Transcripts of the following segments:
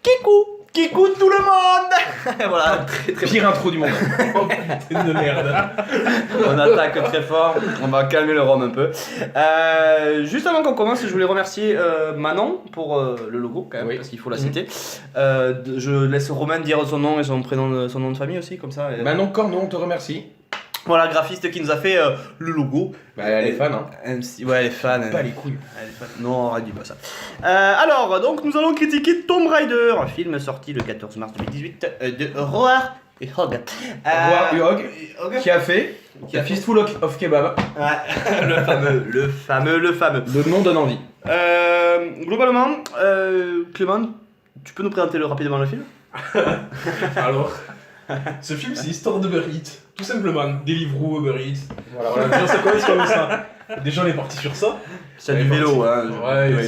Kikou tout le monde. Voilà, très très Pire intro du monde. Oh putain de merde. On attaque très fort, on va calmer le rhum un peu. Juste avant qu'on commence, je voulais remercier Manon pour le logo quand même, Oui. parce qu'il faut la citer. Je laisse Romain dire son nom et son prénom, son nom de famille aussi, comme ça. Manon Cornon, on te remercie. Voilà, graphiste qui nous a fait le logo. Bah, elle est fan, hein. Ouais, elle est fan. Pas les couilles. Elle est fan. Non, arrête, dis pas ça. Alors, donc nous allons critiquer Tomb Raider, un film sorti le 14 mars 2018 de Roar et Hogg. Roar Hogg, qui a fait A Fistful of Kebab. Ouais, le fameux. Le nom donne envie. Globalement, Clément, tu peux nous présenter rapidement le film? Alors, ce film c'est l'histoire de Uber Eats. Tout simplement, Deliveroo, Uber Eats. Voilà. Déjà ça commence comme ça. Déjà on est parti sur ça. C'est du vélo, hein. Ouais,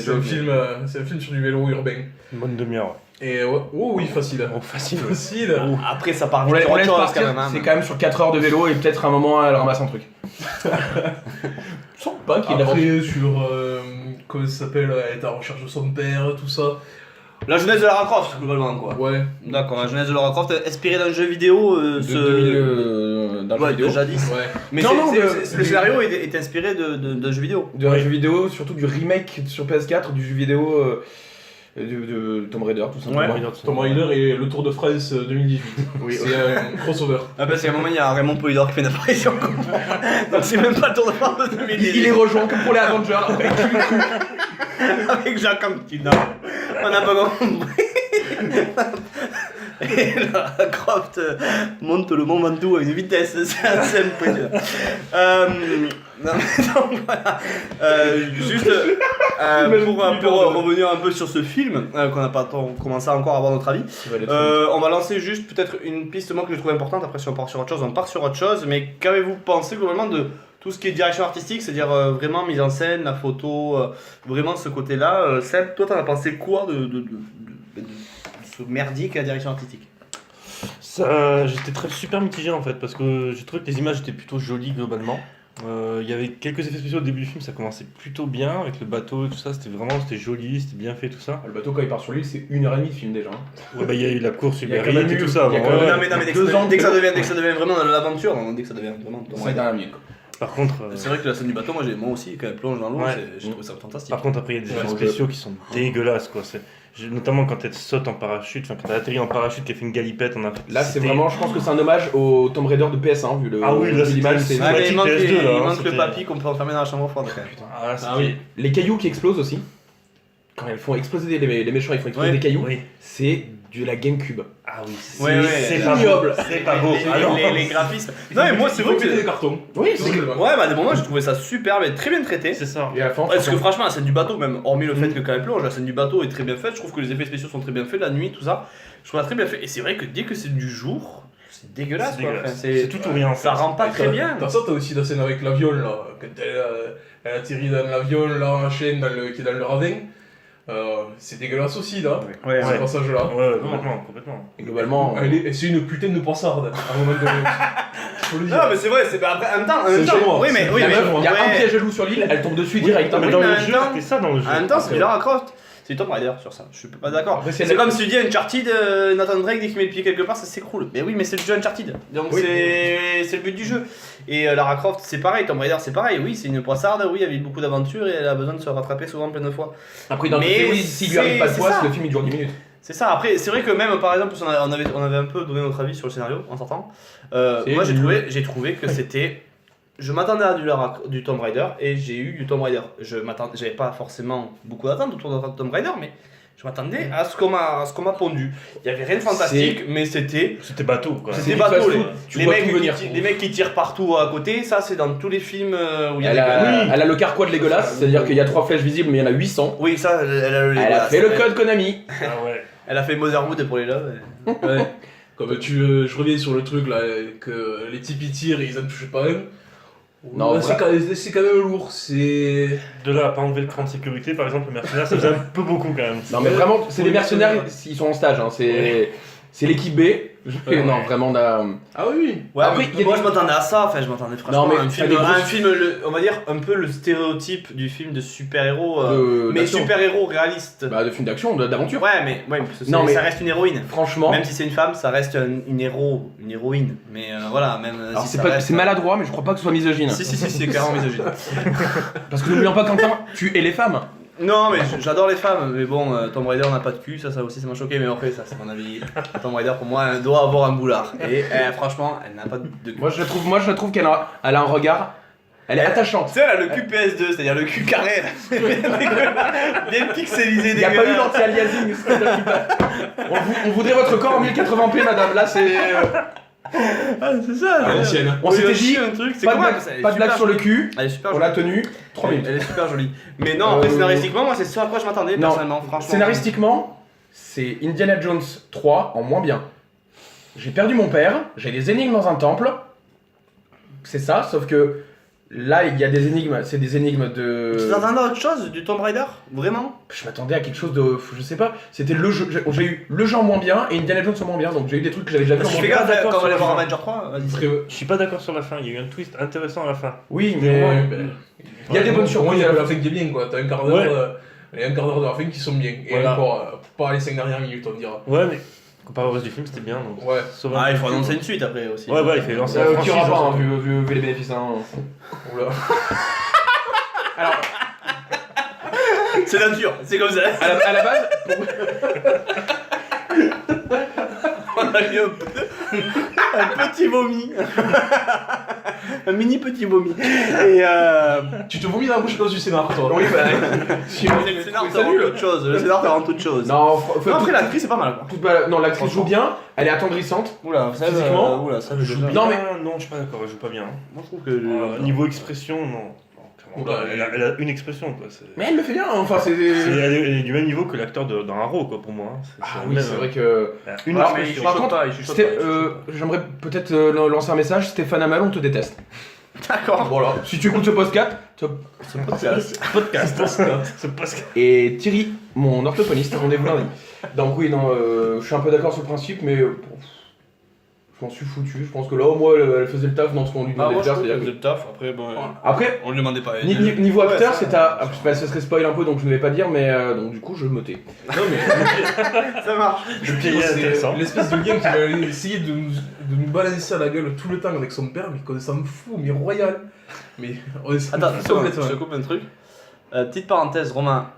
c'est un film sur du vélo urbain. Une bonne demi-heure. Et ouais, oh oui, facile. Oh, facile. Facile. Après, ça part On vite sur on autre laisse chose partir, quand même. Hein. c'est quand même sur 4 heures de vélo et peut-être un moment elle ramasse un truc. Je sens pas qu'il a Après sur comment ça s'appelle, elle est à la recherche de son père, tout ça. La jeunesse de Lara Croft, globalement, quoi. Ouais. D'accord, la jeunesse de Lara Croft, inspirée d'un jeu vidéo. d'un jeu Ouais, vidéo. de jadis. Ouais. Mais Non, non, le scénario est inspiré d'un jeu vidéo. D'un jeu vidéo, surtout du remake sur PS4 du jeu vidéo de Tomb Raider, tout simplement. Ouais. Tomb Raider et le Tour de France 2018. Oui. C'est un crossover. Ah, parce qu'à un moment, il y a Raymond Polidor qui fait une apparition. Donc, c'est même pas le Tour de France de 2018. Il est rejoint comme pour les Avengers. Avec Jacques Anquetil. On a pas compris. Et Lara Croft monte le Mont Ventoux à une vitesse, c'est assez impressionnant. Non, mais donc voilà. Juste pour revenir un peu sur ce film, qu'on n'a pas commencé à encore avoir notre avis, on va lancer juste peut-être une piste moi que je trouve importante. Après, si on part sur autre chose, on part sur autre chose. Mais qu'avez-vous pensé globalement de tout ce qui est direction artistique, c'est-à-dire vraiment mise en scène, la photo, vraiment ce côté-là? Seb, toi, t'en as pensé quoi de ce merdier qu'est la direction artistique? J'étais super mitigé en fait parce que j'ai trouvé que les images étaient plutôt jolies globalement. Il y avait quelques effets spéciaux au début du film, ça commençait plutôt bien avec le bateau et tout ça, c'était joli, c'était bien fait tout ça. Le bateau quand il part sur l'île, c'est 1h30 de film déjà. Ouais, bah il y a eu la course Il y a Uber quand même Eats et eu- tout ça il y a avant. quand même- Ouais. Non mais deux ans dès que ça devient vraiment dans l'aventure, dès que ça devient vraiment... C'est les dernières minutes. Quoi. Par contre, C'est vrai que la scène du bateau, moi aussi, quand elle plonge dans l'eau, Ouais. j'ai trouvé ça fantastique. par contre après il y a des effets Ouais, spéciaux qui sont dégueulasses quoi. Notamment quand elle saute en parachute, enfin quand elle atterrit en parachute, qu'elle fait une galipette en Afrique. Là, c'est vraiment, je pense que c'est un hommage au Tomb Raider de PS1, vu le Ah oui, là, vu l'image, c'était- c'est Ouais, mais il manque, PS2, là, il hein, manque le c'était- papy qu'on peut enfermer dans la chambre froide quand même. Ah, Ah oui. les cailloux qui explosent aussi. Quand ils font exploser les méchants, ils font exploser Ouais. des cailloux. Oui. C'est de la GameCube. Ah oui, Ouais, ouais, c'est c'est pas ignoble. beau. C'est pas beau. Ah non. Les graphismes. Non mais moi c'est vrai que péter des cartons. Oui, Tout simplement. Ouais, bah à des moments j'ai trouvé ça super, mais très bien traité. C'est ça. Et à la fin, Parce que franchement, la scène du bateau, même hormis le fait que quand elle plonge, la scène du bateau est très bien faite. Je trouve que les effets spéciaux sont très bien faits, la nuit, tout ça. Je trouve ça très bien fait. Et c'est vrai que dès que c'est du jour, c'est dégueulasse. C'est quoi. dégueulasse. Enfin, C'est tout ou rien. en Ça fait. rend pas très bien. T'as ça, t'as aussi la scène avec l'avion là. Quand elle atterrit dans l'avion là en chaîne qui est dans le ravin. C'est dégueulasse aussi là. Ouais, Ce ouais. passage là. Ouais, complètement. et globalement, C'est une putain de poissarde à un moment donné. Faut le dire. Non mais c'est vrai, c'est bah, après, en même temps, C'est chez moi. oui mais il y a, mais il y a un ouais. piège à loup sur l'île, elle tombe dessus direct. hein. Mais Oui, dans mais en le même jeu, temps- c'était ça dans le jeu. En même temps, c'est Lara Croft. C'est Tomb Raider sur ça. Je suis pas d'accord. Après, c'est C'est la- comme si tu dis Uncharted, Nathan Drake dès qu'il met le pied quelque part, ça s'écroule. Mais oui, mais c'est le jeu Uncharted. Donc Oui. c'est le but du jeu. Et Lara Croft, c'est pareil. Tomb Raider, c'est pareil. Oui, c'est une poissarde. Oui, avec beaucoup d'aventures et elle a besoin de se rattraper souvent plein de fois. Après, dans le Mais côté, oui, s'il lui arrive pas de c'est poisse, ça. le film il dure 10 minutes. C'est ça. Après, c'est vrai que même par exemple, on avait un peu donné notre avis sur le scénario en sortant. Moi, j'ai trouvé que c'était. Je m'attendais à du Tomb Raider et j'ai eu du Tomb Raider. J'avais pas forcément beaucoup d'attentes autour de Tomb Raider, mais je m'attendais à ce qu'on m'a pondu. Il y avait rien de fantastique, mais c'était C'était bateau quoi. c'était du bateau. fast-food. Les, Tu les vois mecs tout venir. les mecs qui tirent partout à côté, ça c'est dans tous les films où il y a Elle des a, guns. elle a le carquois de Legolas, c'est-à-dire qu'il y a 3 flèches visibles, mais il y en a 800. Oui, ça, elle a Elle a fait le code Konami. Ah ouais. Elle a fait Motherwood pour les loves. Ouais. Comme je reviens sur le truc là, que les types ils tirent et ils en touchent pas un. Non, Là, c'est quand même lourd, c'est. De là à pas enlever le cran de sécurité par exemple, le mercenaire ça faisait un peu beaucoup quand même. Non mais vraiment, c'est des mercenaires, ils sont en stage, hein. c'est l'équipe B, Non, vraiment, on a... Ah oui. Ouais, Après, mais il y a moi des- je m'attendais à ça, enfin je m'attendais franchement Non, mais à un t'as film, des grosses- on va dire un peu le stéréotype du film de super-héros, mais d'action. super-héros réaliste. Bah, de films d'action, d'aventure. Ouais, mais parce que Non, mais- ça reste une héroïne. Franchement, Même si c'est une femme, ça reste une héroïne. Mais voilà, même alors si c'est ça pas, reste... c'est maladroit, mais je crois pas que ce soit misogyne. Si, c'est clairement misogyne. Parce que n'oublions pas, Quentin, tu es les femmes. Non, mais j'adore les femmes, mais bon, Tomb Raider n'a pas de cul, ça aussi ça m'a choqué, mais après, ça c'est mon avis. Tomb Raider pour moi, elle doit avoir un boulard. Et franchement, elle n'a pas de cul. Moi, je la trouve qu'elle a un regard. Elle est attachante. Tu sais, elle a le cul PS2, c'est-à-dire le cul carré, là. Bien pixelisé, Il n'y a pas eu d'anti-aliasing. On voudrait votre corps en 1080p, madame. Là, c'est. Ah, c'est ça, À l'ancienne. On s'était dit, un truc, c'est pas de comment blague, pas de blague sur le cul. Elle est super On jolie. l'a tenu 3 minutes. Elle est super jolie. Mais non, après, scénaristiquement, moi, c'est ce à quoi je m'attendais, Non, personnellement, franchement. Scénaristiquement, c'est Indiana Jones 3 en moins bien. J'ai perdu mon père, j'ai des énigmes dans un temple. C'est ça, sauf que là, il y a des énigmes, c'est des énigmes de. Tu t'attendais à autre chose du Tomb Raider? Vraiment? Je m'attendais à quelque chose de. Je sais pas, c'était le jeu. J'ai eu le jeu en moins bien et Indiana Jones en moins bien, donc j'ai eu des trucs que j'avais déjà vu en Parce que moins je fais bien. gaffe, quand on va aller sur voir la Avenger 3, vas-y. Parce que. Je suis pas d'accord sur la fin, il y a eu un twist intéressant à la fin. Oui, Ouais, mais. ben, Il y a des bonnes Pour moi, il y surprises. a la fin qui est bien, quoi. T'as un quart d'heure. Ouais. Et un quart d'heure de la fin qui sont bien. Et Voilà. encore, pas les 5 dernières minutes, on dira. Ouais, mais comparé au reste du film, c'était bien. Donc... Ouais. ça va. Ah, il faut annoncer une suite après aussi. Ouais, il fait lancer la Qui franchise. aura pas, hein, hein, vu les bénéfices. Hein. Oula. Alors, C'est nature, c'est comme ça. à la base, On a eu un petit vomi. Un mini petit vomi. Et Tu te vomis dans la bouche à cause du scénar, toi. oui, bah. le scénar te rend toute chose. Le scénar te rend toute chose. Non, Non, après l'actrice c'est pas mal quoi. non, l'actrice joue bien, elle est attendrissante. Oula, ça Physiquement, oula, ça Elle joue bien. Non, mais- Non, je suis pas d'accord, elle joue pas bien. Moi je trouve que. Niveau expression, non. Non, clairement. Oula, Elle a une expression, quoi. Mais elle le fait bien, enfin c'est. Elle est du même niveau que l'acteur dans Arrow, quoi, pour moi. hein. Ah le oui, même, c'est vrai que. elle a une Alors, expression. par contre, il chuchote pas. j'aimerais peut-être lancer un message. Stéphane Amal, on te déteste. D'accord. Voilà. Si tu écoutes ce podcast, Ce podcast. Ce podcast. et Thierry, mon orthophoniste, rendez-vous lundi. Donc oui, non, je suis un peu d'accord sur le principe, mais je m'en suis foutu. Je pense que là, au moins, elle faisait le taf dans ce qu'on lui Ah, demandait moi de je faire. trouve c'est-à-dire que que- le taf, après bon. Après, On lui demandait pas. niveau Ouais, acteur, ça, c'est à. Bah, ce serait spoil un peu, donc je ne vais pas dire, mais donc du coup, je me tais. Non, mais. Ça marche. Le pied est intéressant. C'est l'espèce de gars qui va essayer de nous balancer à la gueule tout le temps avec son père, mais qu'on s'en fout, mais royal. Mais on est Attends, complètement. je te coupe un truc. Petite parenthèse, Romain,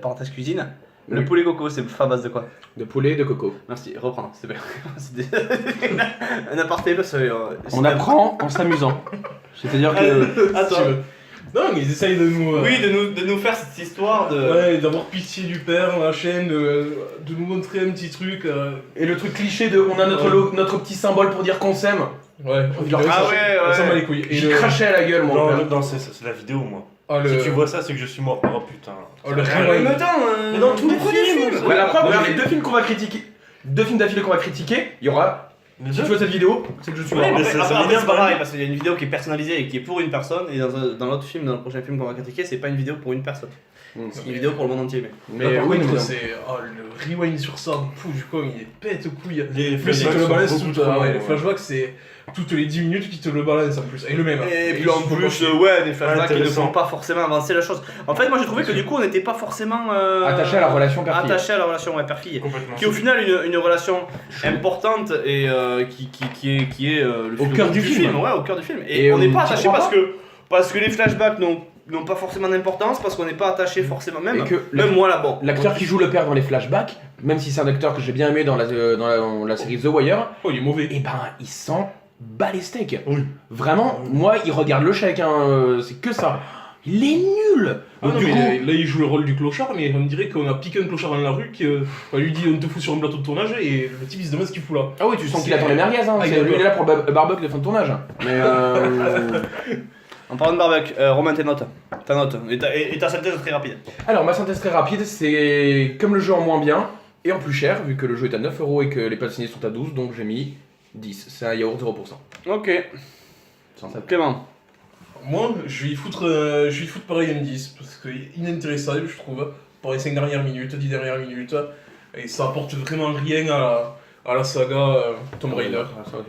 parenthèse cuisine. Le Oui. poulet coco, c'est fait à base de quoi? De poulet, de coco. Merci, reprends, s'il te plaît. C'était un aparté parce que. On apprend en s'amusant. C'est-à-dire que. Attends. Si tu veux. Non, mais ils essayent de nous. Oui, de nous faire cette histoire de. Ouais, d'avoir pitié du père, la chaîne, de nous montrer un petit truc. Et le truc cliché de on a notre petit symbole pour dire qu'on s'aime. Ouais, Ah ouais, on s'en bat ouais. les couilles. Et J'ai le. craché à la gueule, mon père. Non, c'est la vidéo, moi. Ah, le. Si tu vois ça, c'est que je suis mort. Oh putain. Oh, le Mais rewind. attends, Mais dans tous les premier films, film. Ouais, la preuve, Ouais, regarde les deux films qu'on va critiquer. Deux films d'affilée qu'on va critiquer, il y aura. Mais Si tu vois cette vidéo, c'est que je suis Ouais, mort. mais Après, ça après, m'énerve c'est pas pas pareil mal. parce qu'il y a une vidéo qui est personnalisée et qui est pour une personne et dans l'autre film, dans le prochain film qu'on va critiquer, c'est pas une vidéo pour une personne. C'est une vidéo pour le monde entier. Mais Là, par oui, contre, mais c'est. Oh, le rewind sur ça, fou, du coup, il est pète couille. Les Plus il te flashbacks le sont balance beaucoup tout. trop longs, Ouais, le ouais. flashback, c'est toutes les 10 minutes qu'il te le balance en plus. Et le même. Et puis il en se fout plus, pas chier. ouais, des flashbacks qui ne Intéressant. font pas forcément avancer la chose. En fait, moi j'ai trouvé que du coup on n'était pas forcément attaché à la relation père-fille. attaché à la relation père-fille. Complètement. Qui est au final une relation importante et qui est le Au fil cœur rouge du film. Ouais, au cœur du film. Et Et, on n'est pas tu attaché crois parce que les flashbacks n'ont pas forcément d'importance, parce qu'on n'est pas attaché forcément même. Et que Même moi là, bon. l'acteur qui joue le père dans les flashbacks, même si c'est un acteur que j'ai bien aimé dans la série The Wire, Oh, il est mauvais. et ben il sent bat les steaks. Oui. Vraiment, moi il regarde le chèque, hein, c'est que ça. Il est nul. Ah Donc, non, du mais coup, là il joue le rôle du clochard, mais on dirait qu'on a piqué un clochard dans la rue, qu'on lui dit on te fout sur un plateau de tournage et le type il se demande ce qu'il fout là. ah oui, tu sens qu'il attend les merguez, hein. Ah, Lui il est là pour le barbecue de fin de tournage. Mais En parlant de barbecue, Romain, tes notes. Ta note. Et ta synthèse très rapide. Alors, ma synthèse très rapide, c'est comme le jeu en moins bien et en plus cher, vu que le jeu est à 9€ et que les places signées sont à 12, donc j'ai mis 10. C'est un yaourt 0%. Ok. Sans ça. Clément. Moi je vais y foutre pareil un 10, parce que inintéressable je trouve, pour les 5 dernières minutes, 10 dernières minutes, et ça apporte vraiment rien à la saga Tomb Raider. Ah, ça, ok.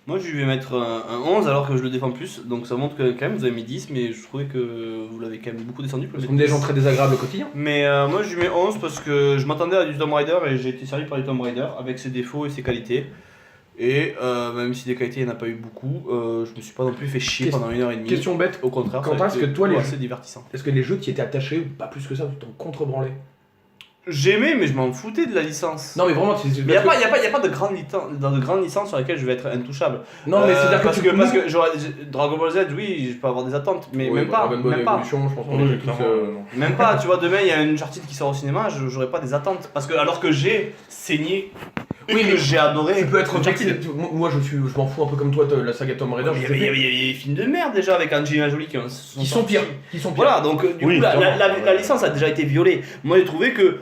Moi je lui vais mettre un 11 alors que je le défends plus, donc ça montre que quand même vous avez mis 10, mais je trouvais que vous l'avez quand même beaucoup descendu. Parce qu'on est des gens très désagréables au quotidien. Mais moi je lui mets 11 parce que je m'attendais à du Tomb Raider et j'ai été servi par du Tomb Raider avec ses défauts et ses qualités. Et même si des qualités il n'y en a pas eu beaucoup, je me suis pas non plus fait chier pendant 1h30. Question bête. Au contraire, Quentin, ça a est-ce été que toi, les assez jeux- divertissant. Est-ce que les jeux t'y étaient attachés ou pas plus que ça, tu t'en contre-branlé? J'aimais, mais je m'en foutais de la licence. Non, mais vraiment, Mais il n'y a, pas de grande licence sur laquelle je vais être intouchable. Non, mais c'est-à-dire parce que, parce que Dragon Ball Z, oui, je peux avoir des attentes, mais Oui, même pas. Dragon Ball Même pas. Evolution, je pense qu'on Oui, est tous. clairement. Même pas, tu vois, demain il y a une Uncharted qui sort au cinéma, j'aurais pas des attentes. Parce que alors que j'ai saigné, Oui, que mais j'ai adoré. Tu peux être Uncharted. objectif. Moi, je m'en fous un peu comme toi, la saga Tomb Raider. Il y je avait l'ai fait. des films de merde déjà avec Angelina Jolie qui Qui sont pires. Qui sont pires. Voilà, donc du Oui, coup la clairement. licence a déjà été violée. Moi j'ai trouvé que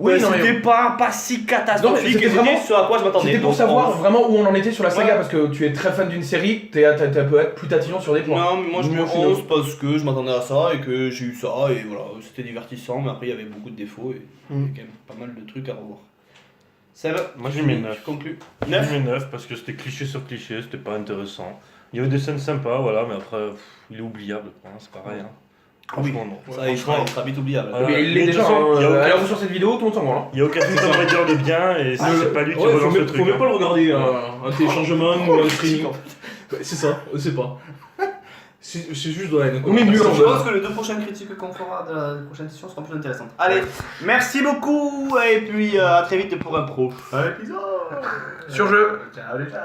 Oui, non, mais- c'était pas si catastrophique Non, mais c'était et vraiment- ce à quoi je m'attendais. C'était pour Donc, savoir vraiment où on en était sur la saga, Ouais. parce que tu es très fan d'une série, t'es peut être plus tatillon sur des points. Non, mais moi je mets Moi, 11 parce que je m'attendais à ça et que j'ai eu ça et voilà, c'était divertissant, mais après il y avait beaucoup de défauts et il y avait quand même pas mal de trucs à revoir. Ça va. Moi, je lui mets 9. Tu conclus. Je lui mets 9 parce que c'était cliché sur cliché, c'était pas intéressant. Il y avait des scènes sympas, voilà, mais après, il est oubliable, hein, c'est pareil. Hein. Franchement, non. Ça, il sera vite oubliable. Voilà. Mais il Mais est de déjà. toute façon, il y a aucun- Alors, sur cette vidéo, tout le monde s'en branle. Il y a aucun Tomb Raider de bien et c'est pas lui qui relance le truc. Faut même hein. pas le regarder, un téléchargement ou un streaming. Ouais, c'est ça, on sait pas. C'est juste de la haine. quoi. On est nul, Je en pense que les deux prochaines critiques qu'on fera de la prochaine session seront plus intéressantes. Allez, merci beaucoup et puis à très vite pour un pro. Sur jeu. Ciao, ciao.